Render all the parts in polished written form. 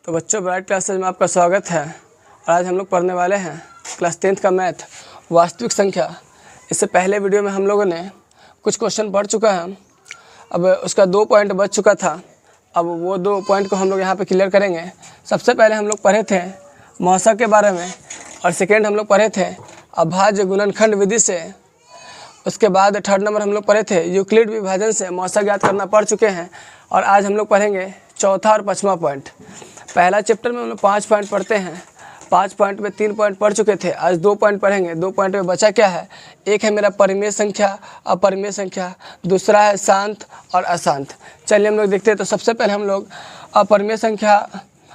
तो बच्चों, bright classes में आपका स्वागत है। और आज हम लोग पढ़ने वाले हैं क्लास 10th का मैथ वास्तविक संख्या। इससे पहले वीडियो में हम लोगों ने कुछ क्वेश्चन पढ़ चुका है। अब उसका 2 पॉइंट बच चुका था। अब वो 2 पॉइंट को हम लोग यहाँ पे क्लियर करेंगे। सबसे पहले हम लोग पढ़े थे मौसा के बारे में, और सेकेंड हम लोग पढ़े थे अभाज्य गुणनखंड विधि से। उसके बाद थर्ड नंबर हम लोग पढ़े थे यूक्लिड विभाजन से मौसा ज्ञात करना पढ़ चुके हैं। और आज हम लोग पढ़ेंगे चौथा और 5वां पॉइंट। पहला चैप्टर में हम लोग 5 पॉइंट पढ़ते हैं। 5 पॉइंट में 3 पॉइंट पढ़ चुके थे। आज 2 पॉइंट पढ़ेंगे। 2 पॉइंट में बचा क्या है? एक है मेरा परिमेय संख्या, अपरिमेय संख्या, दूसरा है शांत और अशांत। चलिए हम लोग देखते हैं। तो सबसे पहले हम लोग अपरिमेय संख्या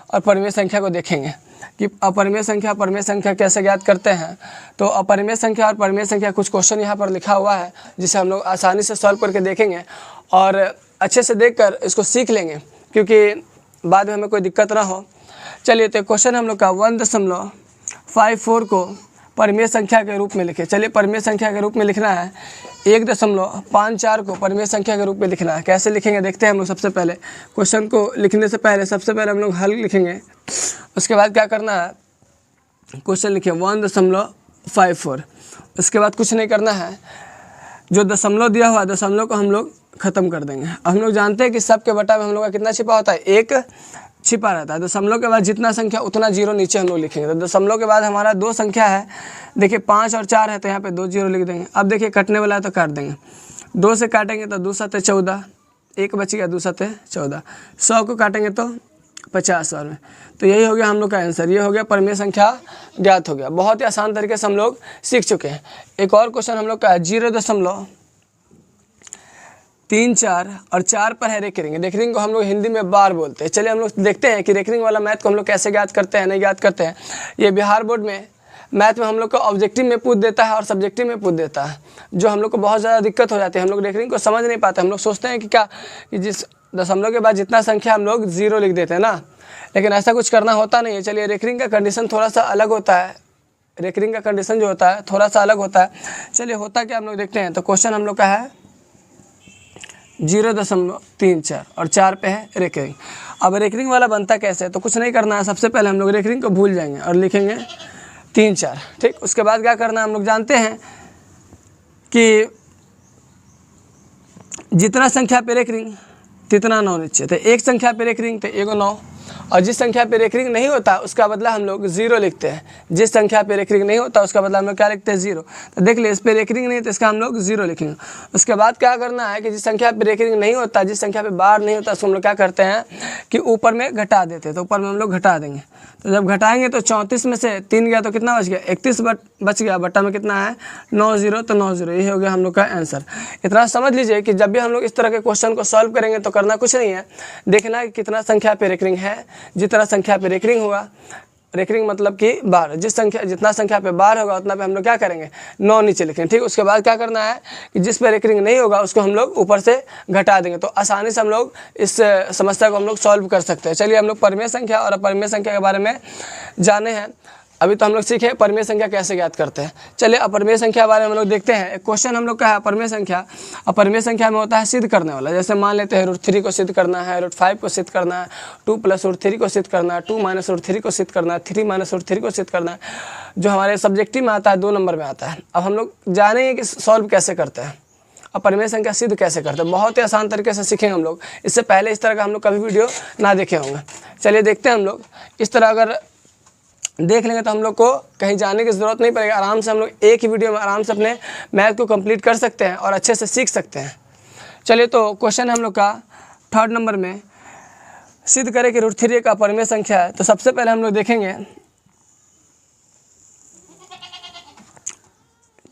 और परिमेय संख्या को देखेंगे कि अपरिमेय संख्या परिमेय संख्या कैसे ज्ञात करते हैं। तो अपरिमेय संख्या और परिमेय संख्या कुछ क्वेश्चन यहाँ पर लिखा हुआ है, जिसे हम लोग आसानी से सॉल्व करके देखेंगे और अच्छे से देखकर इसको सीख लेंगे, क्योंकि बाद में हमें कोई दिक्कत ना हो। चलिए, तो क्वेश्चन हम लोग का 1.54 को परिमेय संख्या के रूप में लिखे। चलिए, परिमेय संख्या के रूप में लिखना है। 1.54 को परिमेय संख्या के रूप में लिखना है। कैसे लिखेंगे देखते हैं हम लोग। सबसे पहले क्वेश्चन को लिखने से पहले सबसे पहले हम लोग हल लिखेंगे। उसके बाद क्या करना है, क्वेश्चन लिखे 1.54। उसके बाद कुछ नहीं करना है। जो दशमलव दिया हुआ दशमलव को हम लोग ख़त्म कर देंगे। हम लोग जानते हैं कि सब के बटा में हम लोग का कितना छिपा होता है? 1 छिपा रहता है। दशमलव के बाद जितना संख्या उतना जीरो नीचे हम लोग लिखेंगे। तो दशमलव के बाद हमारा 2 संख्या है। देखिए 5 और 4 है, तो यहाँ पे 2 जीरो लिख देंगे। अब देखिए कटने वाला है तो काट देंगे। 2 से काटेंगे तो 2 7 14, 1 बच गया, 2 7 14। 100 को काटेंगे तो 50 और में। तो यही हो गया हम लोग का आंसर। ये हो गया परिमेय संख्या ज्ञात हो गया। बहुत ही आसान तरीके से हम लोग सीख चुके हैं। एक और क्वेश्चन हम लोग का 0.34 और 4 पर है रेकरिंग। रेकरिंग को हम लोग हिंदी में बार बोलते हैं। चलिए हम लोग देखते हैं कि रेकरिंग वाला मैथ को हम लोग कैसे ज्ञात करते हैं, नहीं ज्ञात करते हैं। ये बिहार बोर्ड में मैथ में हम लोग को ऑब्जेक्टिव में पूछ देता है और सब्जेक्टिव में पूछ देता है, जो हम लोग को बहुत ज़्यादा दिक्कत हो जाती है। हम लोग रेकरिंग को समझ नहीं पाते। हम लोग सोचते हैं कि क्या कि जिस दशमलव के बाद जितना संख्या हम लोग 0 लिख देते हैं ना, लेकिन ऐसा कुछ करना होता नहीं है। चलिए, रेकरिंग का कंडीशन थोड़ा सा अलग होता है। रेकरिंग का कंडीशन जो होता है थोड़ा सा अलग होता है। चलिए होता क्या हम लोग देखते हैं। तो क्वेश्चन हम लोग का है 0.34 और 4 पे है रेकरिंग। अब रेकरिंग वाला बनता कैसे? तो कुछ नहीं करना है। सबसे पहले हम लोग रेकरिंग को भूल जाएंगे और लिखेंगे 3 4। ठीक, उसके बाद क्या करना है, हम लोग जानते हैं कि जितना संख्या पे रेकरिंग तितना 9 नीचे। तो एक संख्या पे रेकरिंग तो 1 9, और जिस संख्या पे रेकरिंग नहीं होता उसका बदला हम लोग 0 लिखते हैं। जिस संख्या पे रेकरिंग नहीं होता उसका बदला हम लोग क्या लिखते हैं? 0। तो देख लिए, इस पे रेकरिंग नहीं है तो इसका हम लोग 0 लिखेंगे। उसके बाद क्या करना है कि जिस संख्या पे रेकरिंग नहीं होता, जिस संख्या पे बार नहीं होता, उसको हम लोग क्या करते हैं कि ऊपर में घटा देते हैं। तो ऊपर में हम लोग घटा देंगे। तो जब घटाएंगे तो 34 में से 3 गया तो कितना बच गया? 31 बच गया। बट्टा में कितना है? 9 0, तो 9 0। ये हो गया हम लोग का आंसर। इतना समझ लीजिए कि जब भी हम लोग इस तरह के क्वेश्चन को सॉल्व करेंगे तो करना कुछ नहीं है, देखना है कि कितना संख्या पे रेकरिंग है। जितना संख्या पे रेकरिंग होगा, रेकरिंग मतलब कि बार, जितना संख्या पे बार होगा उतना पे हम लोग क्या करेंगे? 9 नीचे लिखेंगे। ठीक, उसके बाद क्या करना है कि जिस पे रेकरिंग नहीं होगा उसको हम लोग ऊपर से घटा देंगे। तो आसानी से हम लोग इस समस्या को हम लोग सॉल्व कर सकते हैं। चलिए, हम लोग परिमेय संख्या और अपरिमेय संख्या के बारे में जाने हैं। अभी तो हम लोग सीखे परिमेय संख्या कैसे ज्ञात करते हैं। चलिए, अपरिमेय संख्या के बारे में हम लोग देखते हैं। एक क्वेश्चन हम लोग का है अपरिमेय संख्या। अपरिमेय संख्या में होता है सिद्ध करने वाला। जैसे मान लेते हैं √3 को सिद्ध करना है, √5 को सिद्ध करना है, 2 + √3 को सिद्ध करना है, 2 - √3 को सिद्ध करना है, 3 - √3 को सिद्ध करना है, जो हमारे सब्जेक्टिव में आता है 2 नंबर में आता है। अब हम लोग जानेंगे कि सॉल्व कैसे करते हैं, अपरिमेय संख्या सिद्ध कैसे करते हैं। बहुत ही आसान तरीके से सीखेंगे हम लोग। इससे पहले इस तरह का हम लोग कभी वीडियो ना देखे होंगे। चलिए देखते हैं हम लोग। इस तरह अगर देख लेंगे तो हम लोग को कहीं जाने की ज़रूरत नहीं पड़ेगी। आराम से हम लोग एक ही वीडियो में आराम से अपने मैथ को कंप्लीट कर सकते हैं और अच्छे से सीख सकते हैं। चलिए, तो क्वेश्चन हम लोग का 3rd नंबर में सिद्ध करें कि √3 का अपरिमेय संख्या है। तो सबसे पहले हम लोग देखेंगे,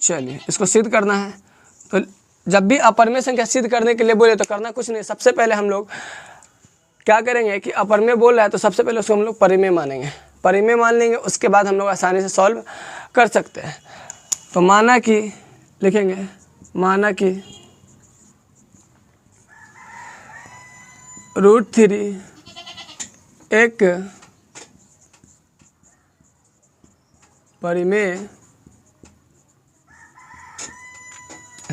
चलिए इसको सिद्ध करना है। तो जब भी अपरिमेय संख्या सिद्ध करने के लिए बोले तो करना कुछ नहीं। सबसे पहले हम लोग क्या करेंगे कि अपरिमेय बोल रहा है तो सबसे पहले उसको हम लोग परिमेय मानेंगे। परिमेय मान लेंगे, उसके बाद हम लोग आसानी से सॉल्व कर सकते हैं। तो माना कि लिखेंगे, माना कि √3 एक परिमेय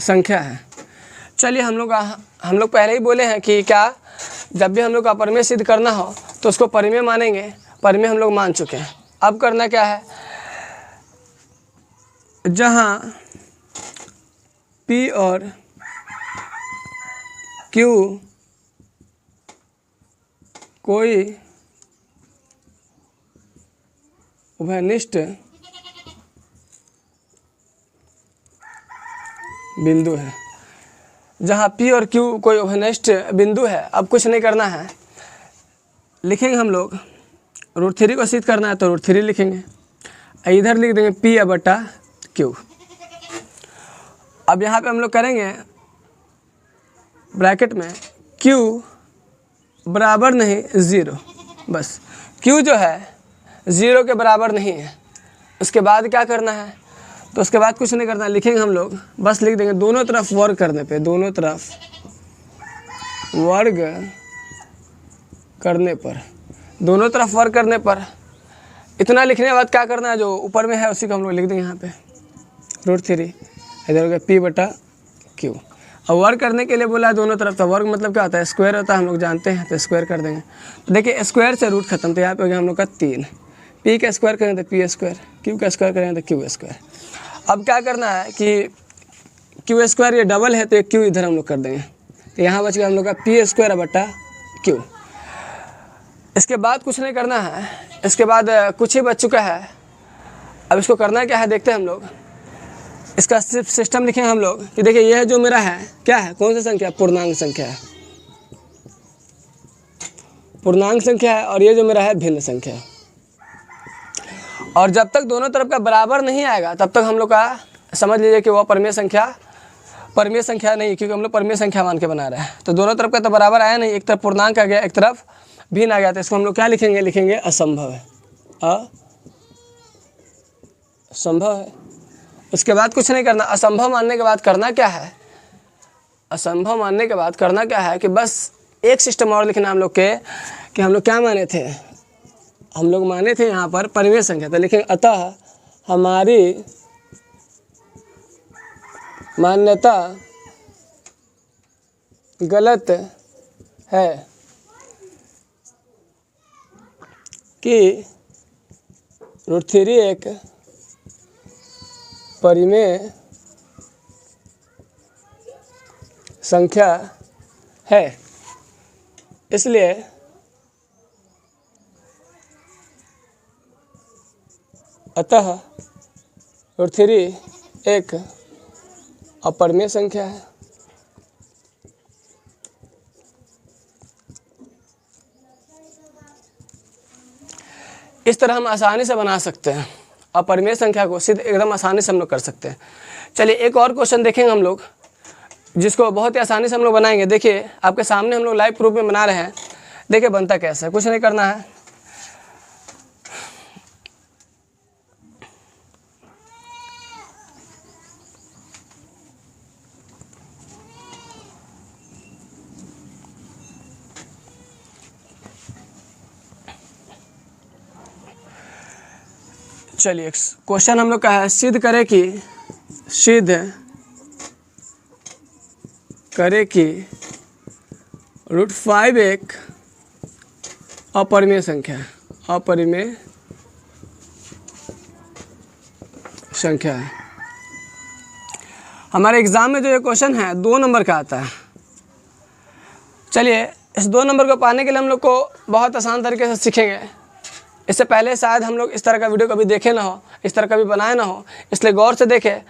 संख्या है। चलिए, हम लोग पहले ही बोले हैं कि क्या जब भी हम लोग का अपरिमेय सिद्ध करना हो तो उसको परिमेय मानेंगे, परिमेय हम लोग मान चुके हैं। अब करना क्या है, जहाँ P और Q कोई उभयनिष्ठ बिंदु है, जहाँ P और Q कोई उभयनिष्ठ बिंदु है। अब कुछ नहीं करना है, लिखेंगे हम लोग √3 को सिद्ध करना है तो √3 लिखेंगे, इधर लिख देंगे P/Q। अब यहाँ पे हम लोग करेंगे ब्रैकेट में Q बराबर नहीं 0, बस Q जो है 0 के बराबर नहीं है। उसके बाद क्या करना है, तो उसके बाद कुछ नहीं करना है, लिखेंगे हम लोग, बस लिख देंगे दोनों तरफ वर्ग करने पे, दोनों तरफ वर्ग करने पर, दोनों तरफ वर्ग करने पर इतना लिखने के बाद क्या करना है, जो ऊपर में है उसी को हम लोग लिख देंगे यहाँ पे √3, इधर हो गया P/Q। और वर्ग करने के लिए बोला है दोनों तरफ, तो वर्ग मतलब क्या होता है, स्क्वायर होता है, हम लोग जानते हैं, तो स्क्वायर कर देंगे। तो देखिए स्क्वायर से रूट खत्म, तो यहाँ पे हो गया हम लोग का 3, P का स्क्वायर करेंगे तो P², Q का स्क्वायर करेंगे तो Q²। अब क्या करना है कि Q² ये डबल है तो एक Q इधर हम लोग कर देंगे, तो यहाँ बच गया हम लोग का P²/Q। इसके बाद कुछ नहीं करना है, इसके बाद कुछ ही बच चुका है। अब इसको करना क्या है देखते हैं हम लोग, इसका सिर्फ सिस्टम लिखेंगे हम लोग कि देखिए यह जो मेरा है क्या है, कौन सी संख्या, पूर्णांक संख्या है, पूर्णांक संख्या है, और ये जो मेरा है भिन्न संख्या है। और जब तक दोनों तरफ का बराबर नहीं आएगा तब तक हम लोग का समझ लीजिए कि वह परिमेय संख्या नहीं, क्योंकि हम लोग परिमेय संख्या मान के बना रहे हैं। तो दोनों तरफ का तो बराबर आया नहीं, एक तरफ पूर्णांक आ गया, एक तरफ भिन्न आ गया, तो इसको हम लोग क्या लिखेंगे, लिखेंगे असंभव है, असंभव है। उसके बाद कुछ नहीं करना, असंभव मानने के बाद करना क्या है, असंभव मानने के बाद करना क्या है कि बस एक सिस्टम और लिखना हम लोग के, कि हम लोग क्या माने थे, हम लोग माने थे यहाँ पर परिमेय संख्या, तो लिखेंगे अतः हमारी मान्यता गलत है कि √3 एक परिमेय संख्या है, इसलिए अतः √3 एक अपरिमेय संख्या है। इस तरह हम आसानी से बना सकते हैं, अपरिमेय संख्या को सिद्ध एकदम आसानी से हम लोग कर सकते हैं। चलिए एक और क्वेश्चन देखेंगे हम लोग, जिसको बहुत ही आसानी से हम लोग बनाएंगे। देखिए आपके सामने हम लोग लाइव प्रूफ में बना रहे हैं, देखिए बनता कैसे है, कुछ नहीं करना है, चलिए क्वेश्चन हम लोग का है, सिद्ध करे कि √5 एक अपरिमेय संख्या है, अपरिमेय संख्या है। हमारे एग्जाम में जो ये क्वेश्चन है 2 नंबर का आता है। चलिए इस 2 नंबर को पाने के लिए हम लोग को बहुत आसान तरीके से सीखेंगे। इससे पहले शायद हम लोग इस तरह का वीडियो कभी देखे ना हो, इस तरह कभी बनाए ना हो, इसलिए गौर से देखें,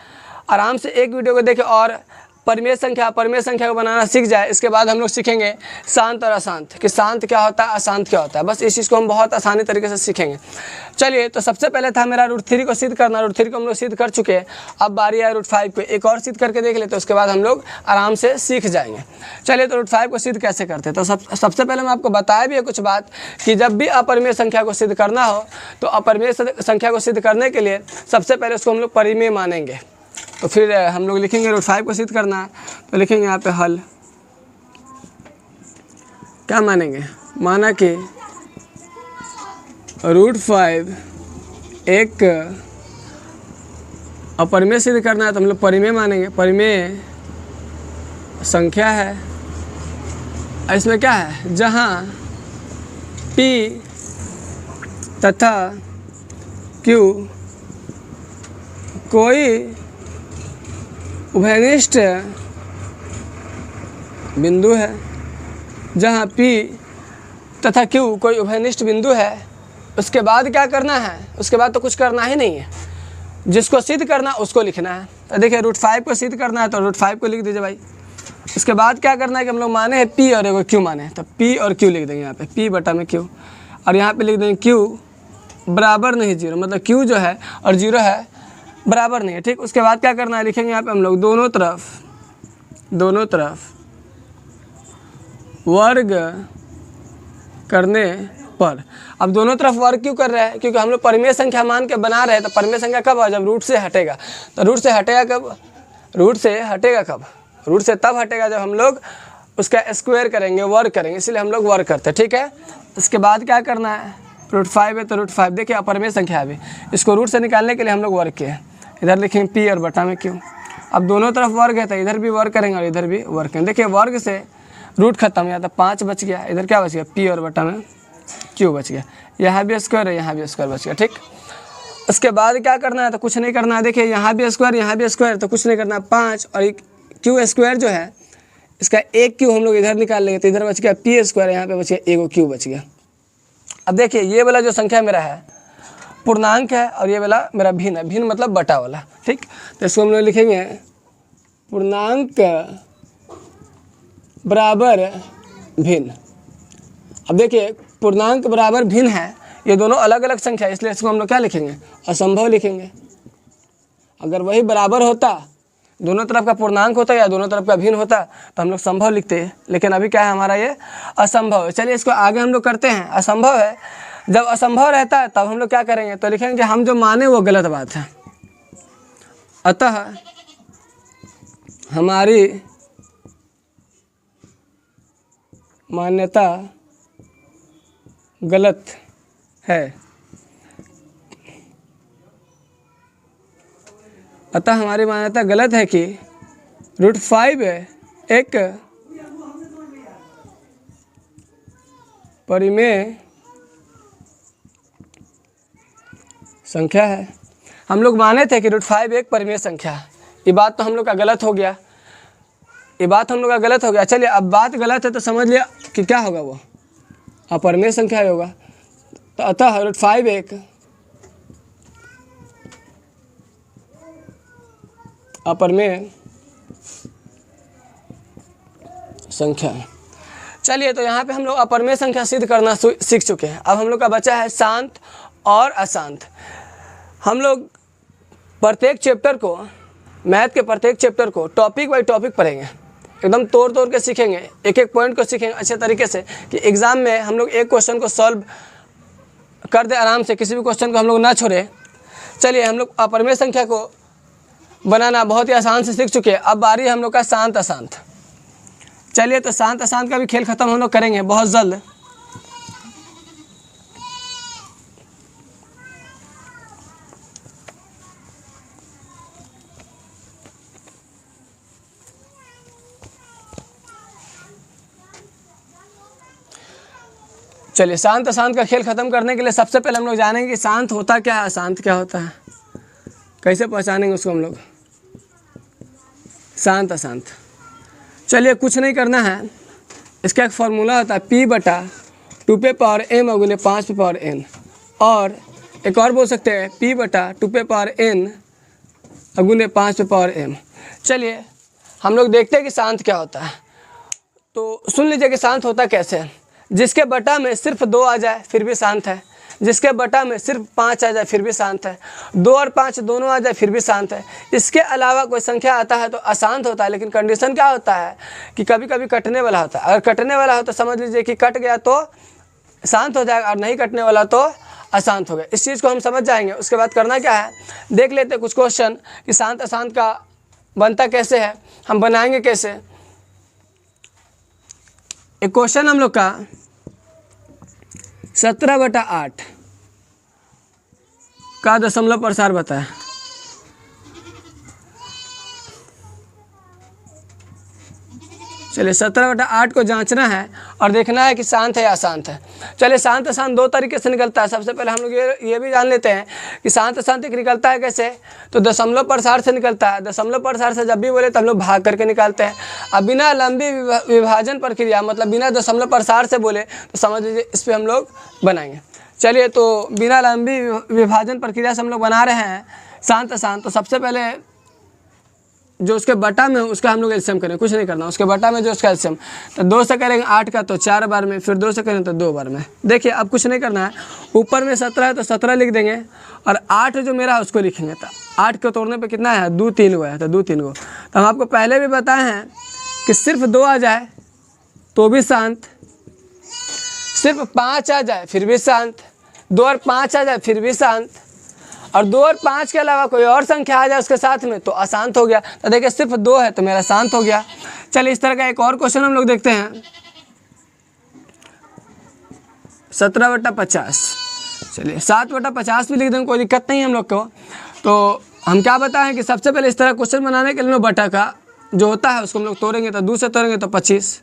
आराम से एक वीडियो को देखें और परिमेय संख्या को बनाना सीख जाए। इसके बाद हम लोग सीखेंगे शांत और अशांत, कि शांत क्या होता है, अशांत क्या होता है। बस इस चीज़ को हम बहुत आसानी तरीके से सीखेंगे। चलिए तो सबसे पहले था मेरा √3 को सिद्ध करना, √3 को हम लोग सिद्ध कर चुके हैं। अब बारी है √5 को, एक और सिद्ध करके देख लेते, उसके बाद हम लोग आराम से सीख जाएंगे। चलिए तो √5 को सिद्ध कैसे करते हैं, तो सबसे पहले मैं आपको बताया भी है कुछ बात, कि जब भी अपरिमेय संख्या को सिद्ध करना हो तो अपरिमेय संख्या को सिद्ध करने के लिए सबसे पहले उसको हम लोग परिमेय मानेंगे। तो फिर हम लोग लिखेंगे √5 को सिद्ध करना है, तो लिखेंगे यहाँ पे हल, क्या मानेंगे, माना कि √5 एक अपरिमेय सिद्ध करना है, तो हम लोग परिमेय मानेंगे, परिमेय संख्या है। इसमें क्या है, जहाँ P तथा Q कोई उभयनिष्ठ बिंदु है, जहाँ P तथा Q कोई उभयनिष्ठ बिंदु है, उसके बाद क्या करना है? उसके बाद तो कुछ करना ही नहीं है, जिसको सिद्ध करना उसको लिखना है। तो देखिए √5 को सिद्ध करना है तो √5 को लिख दीजिए भाई। उसके बाद क्या करना है कि हम लोग माने हैं P और एगो Q माने हैं, तो P और Q लिख देंगे यहाँ पे, P बटा में Q, और यहाँ पे लिख देंगे Q बराबर नहीं 0, मतलब Q जो है और 0 है बराबर नहीं है, ठीक। उसके बाद क्या करना है, लिखेंगे यहाँ पे हम लोग दोनों तरफ वर्ग करने पर। अब दोनों तरफ वर्ग क्यों कर रहे हैं? क्योंकि हम लोग परिमेय संख्या मान के बना रहे हैं, तो परिमेय संख्या कब है? जब रूट से हटेगा। तो रूट से हटेगा कब? रूट से तब हटेगा जब हम लोग उसका स्क्वायर करेंगे, वर्ग करेंगे, इसलिए हम लोग वर्ग करते हैं, ठीक है। उसके बाद क्या करना है, √5 है तो √5, देखिए अपरिमेय संख्या है अभी, इसको रूट से निकालने के लिए हम लोग वर्ग किए। इधर लिखेंगे P और बटा में Q। अब दोनों तरफ वर्ग है तो इधर भी वर्ग करेंगे और इधर भी वर्ग करेंगे। देखिए वर्ग से रूट खत्म हो जाता, 5 बच गया, इधर क्या बच गया? P और बटा में Q बच गया। यहाँ भी स्क्वायर है, यहाँ भी स्क्वायर बच गया, ठीक। उसके बाद क्या करना है? तो कुछ नहीं करना है। देखिए यहाँ भी स्क्वायर, तो कुछ नहीं करना है। 5 और Q स्क्वायर जो है, इसका एक Q हम लोग इधर निकाल लेंगे, तो इधर बच गया P स्क्वायर, यहाँ पे बच गया एगो Q बच गया। अब देखिए ये वाला जो संख्या मेरा है पूर्णांक है और ये वाला मेरा भिन्न है, भिन्न मतलब बटा वाला, ठीक। तो इसको हम लोग लिखेंगे पूर्णांक बराबर भिन्न। अब देखिए पूर्णांक बराबर भिन्न है, ये दोनों अलग अलग संख्या है, इसलिए इसको हम लोग क्या लिखेंगे? असंभव लिखेंगे। अगर वही बराबर होता, दोनों तरफ का पूर्णांक होता या दोनों तरफ का भिन्न होता, तो हम लोग संभव लिखते हैं, लेकिन अभी क्या है हमारा? ये असंभव है। चलिए इसको आगे हम लोग करते हैं। असंभव है, जब असंभव रहता है तब हम लोग क्या करेंगे? तो लिखेंगे हम जो माने वो गलत बात है, अतः हमारी मान्यता गलत है। अतः हमारी मान्यता गलत है कि √5 एक परिमेय संख्या है। हम लोग माने थे कि √5 एक परिमेय संख्या है, ये बात तो हम लोग का गलत हो गया, चलिए अब बात गलत है तो समझ लिया कि क्या होगा, वो अपरिमेय संख्या होगा। तो अतः √5 एक अपरिमेय संख्या है। चलिए तो यहाँ पे हम लोग अपरिमेय संख्या सिद्ध करना सीख चुके हैं। अब हम लोग का बचा है शांत और अशांत। हम लोग प्रत्येक चैप्टर को, मैथ के प्रत्येक चैप्टर को टॉपिक बाय टॉपिक पढ़ेंगे, एकदम तोड़ के सीखेंगे, एक एक पॉइंट को सीखेंगे अच्छे तरीके से कि एग्ज़ाम में हम लोग एक क्वेश्चन को सॉल्व कर दे आराम से, किसी भी क्वेश्चन को हम लोग ना छोड़े। चलिए हम लोग अपरिमेय संख्या को बनाना बहुत ही आसान से सीख चुके हैं। अब बारी है हम लोग का शांत अशांत। चलिए तो शांत अशांत का भी खेल खत्म हम लोग करेंगे बहुत जल्द। चलिए शांत अशांत का खेल खत्म करने के लिए सबसे पहले हम लोग जानेंगे कि शांत होता क्या है, अशांत क्या होता है, कैसे पहचानेंगे उसको हम लोग, शांत अशांत। चलिए कुछ नहीं करना है, इसका एक फार्मूला होता है P बटा 2m अगुने 5n, और एक और बोल सकते हैं P बटा 2n अगुने 5m। चलिए हम लोग देखते हैं कि शांत क्या होता है। तो सुन लीजिए कि शांत होता कैसे है। जिसके बटा में सिर्फ 2 आ जाए फिर भी शांत है, जिसके बटा में सिर्फ 5 आ जाए फिर भी शांत है, 2 और 5 दोनों आ जाए फिर भी शांत है। इसके अलावा कोई संख्या आता है तो अशांत होता है, लेकिन कंडीशन क्या होता है कि कभी कभी कटने वाला होता है। अगर कटने वाला हो तो समझ लीजिए कि कट गया तो शांत हो जाएगा, और नहीं कटने वाला तो अशांत हो गया। इस चीज़ को हम समझ जाएंगे। उसके बाद करना क्या है, देख लेते हैं कुछ क्वेश्चन कि शांत अशांत का बनता कैसे है, हम बनाएंगे कैसे। एक क्वेश्चन हम लोग का 17/8 का दशमलव प्रसार बताया। चलिए 17/8 को जांचना है और देखना है कि शांत है या अशांत है। चलिए शांत अशांत दो तरीके से निकलता है। सबसे पहले हम लोग ये भी जान लेते हैं कि शांत अशांत एक निकलता है कैसे, तो दशमलव प्रसार से निकलता है। दशमलव प्रसार से जब भी बोले तब हम लोग भाग करके निकालते हैं। अब बिना लंबी विभाजन प्रक्रिया मतलब बिना दशमलव प्रसार से बोले तो समझ लीजिए इस पर हम लोग बनाएंगे। चलिए तो बिना लंबी विभाजन प्रक्रिया से हम लोग बना रहे हैं शांत अशांत। तो सबसे पहले जो उसके बटा में उसका हम लोग एलसीएम करें, कुछ नहीं करना। उसके बटा में जो उसका एलसीएम, तो 2 से करेंगे 8 का तो 4 बार में, फिर 2 से करेंगे तो 2 बार में। देखिए अब कुछ नहीं करना है, ऊपर में 17 है तो 17 लिख देंगे और 8 जो मेरा है उसको लिखेंगे। तो 8 को तोड़ने पे कितना है, 2 3 गो है, तो 2 3 गो। तो हम आपको पहले भी बताए हैं कि सिर्फ 2 आ जाए तो भी शांत, सिर्फ 5 आ जाए फिर भी शांत, 2 और 5 आ जाए फिर भी शांत, और 2 और 5 के अलावा कोई और संख्या आ जाए उसके साथ में तो अशांत हो गया। तो देखिए सिर्फ 2 है तो मेरा शांत हो गया। चलिए इस तरह का एक और क्वेश्चन हम लोग देखते हैं, 17/50। चलिए 7/50 भी लिख देंगे, कोई दिक्कत नहीं है हम लोग को। तो हम क्या बताएं कि सबसे पहले इस तरह क्वेश्चन बनाने के लिए हम बटा का जो होता है उसको हम लोग तोड़ेंगे। तो 2 से तोड़ेंगे तो 25,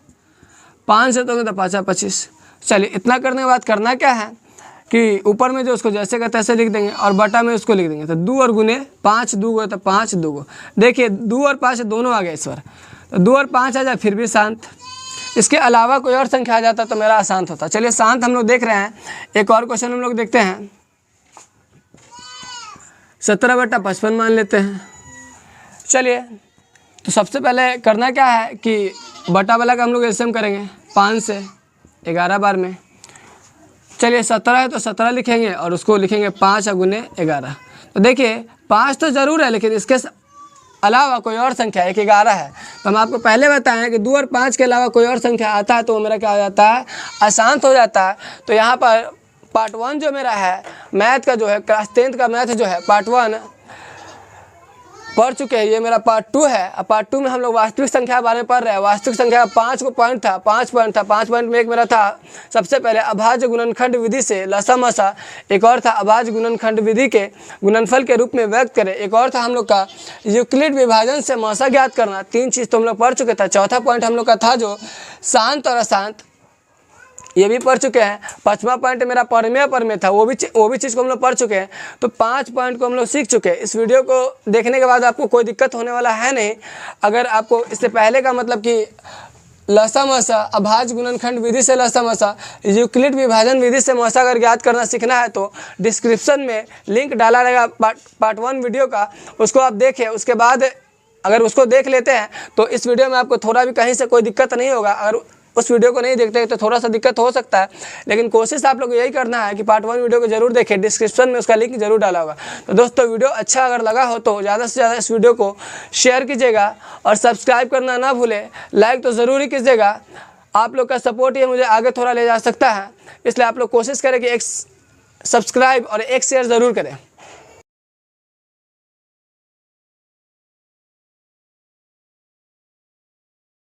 5 से तोड़ेंगे तो 5 25। चलिए इतना करने के बाद करना क्या है कि ऊपर में जो उसको जैसे का तैसे लिख देंगे और बटा में उसको लिख देंगे। तो 2 और गुने 5 2 गो तो 5 2 गो। देखिए 2 और 5 दोनों आ गए इस बार, तो 2 और 5 आ जाए फिर भी शांत, इसके अलावा कोई और संख्या आ जाता तो मेरा अशांत होता। चलिए शांत हम लोग देख रहे हैं। एक और क्वेश्चन हम लोग देखते हैं, 17/55 मान लेते हैं। चलिए तो सबसे पहले करना क्या है कि बटा वाला का हम लोग एलसीएम करेंगे 5 से 11 बार में। चलिए 17 है तो 17 लिखेंगे और उसको लिखेंगे 5 गुने 11। तो देखिए 5 तो ज़रूर है लेकिन इसके अलावा कोई और संख्या एक 11 है। तो हम आपको पहले बताएं कि 2 और 5 के अलावा कोई और संख्या आता है तो वो मेरा क्या हो जाता है, अशांत हो जाता है। तो यहाँ पर पार्ट 1 जो मेरा है मैथ का जो है क्लास 10th का मैथ जो है पार्ट 1 पढ़ चुके हैं। ये मेरा पार्ट 2 है। अब पार्ट 2 में हम लोग वास्तविक संख्या के बारे में पढ़ रहे हैं। वास्तविक संख्या का 5 पॉइंट था, 5 पॉइंट में एक मेरा था सबसे पहले अभाज्य गुणनखंड विधि से लसामसा, एक और था अभाज्य गुणनखंड विधि के गुणनफल के रूप में व्यक्त करें, एक और था हम लोग का यूक्लिड विभाजन से मौसा ज्ञात करना। 3 चीज़ तो हम लोग पढ़ चुके थे। चौथा पॉइंट हम लोग का था जो शांत और अशांत, ये भी पढ़ चुके हैं। 5वां पॉइंट मेरा परमेय था, वो भी चीज़ को हम लोग पढ़ चुके हैं। तो 5 पॉइंट को हम लोग सीख चुके हैं। इस वीडियो को देखने के बाद आपको कोई दिक्कत होने वाला है नहीं। अगर आपको इससे पहले का मतलब कि लसामसा, अभाज्य गुणनखंड विधि से लसामसा, यूक्लिड विभाजन विधि से मौसा अगर ज्ञात करना सीखना है तो डिस्क्रिप्शन में लिंक डाला रहेगा पार्ट 1 वीडियो का, उसको आप देखें। उसके बाद अगर उसको देख लेते हैं तो इस वीडियो में आपको थोड़ा भी कहीं से कोई दिक्कत नहीं होगा। अगर उस वीडियो को नहीं देखते तो थोड़ा सा दिक्कत हो सकता है, लेकिन कोशिश आप लोग यही करना है कि पार्ट 1 वीडियो को जरूर देखें। डिस्क्रिप्शन में उसका लिंक जरूर डाला होगा। तो दोस्तों वीडियो अच्छा अगर लगा हो तो ज़्यादा से ज़्यादा इस वीडियो को शेयर कीजिएगा और सब्सक्राइब करना ना भूलें। लाइक तो ज़रूर ही कीजिएगा, आप लोग का सपोर्ट ही मुझे आगे थोड़ा ले जा सकता है। इसलिए आप लोग कोशिश करें कि एक सब्सक्राइब और एक शेयर ज़रूर करें।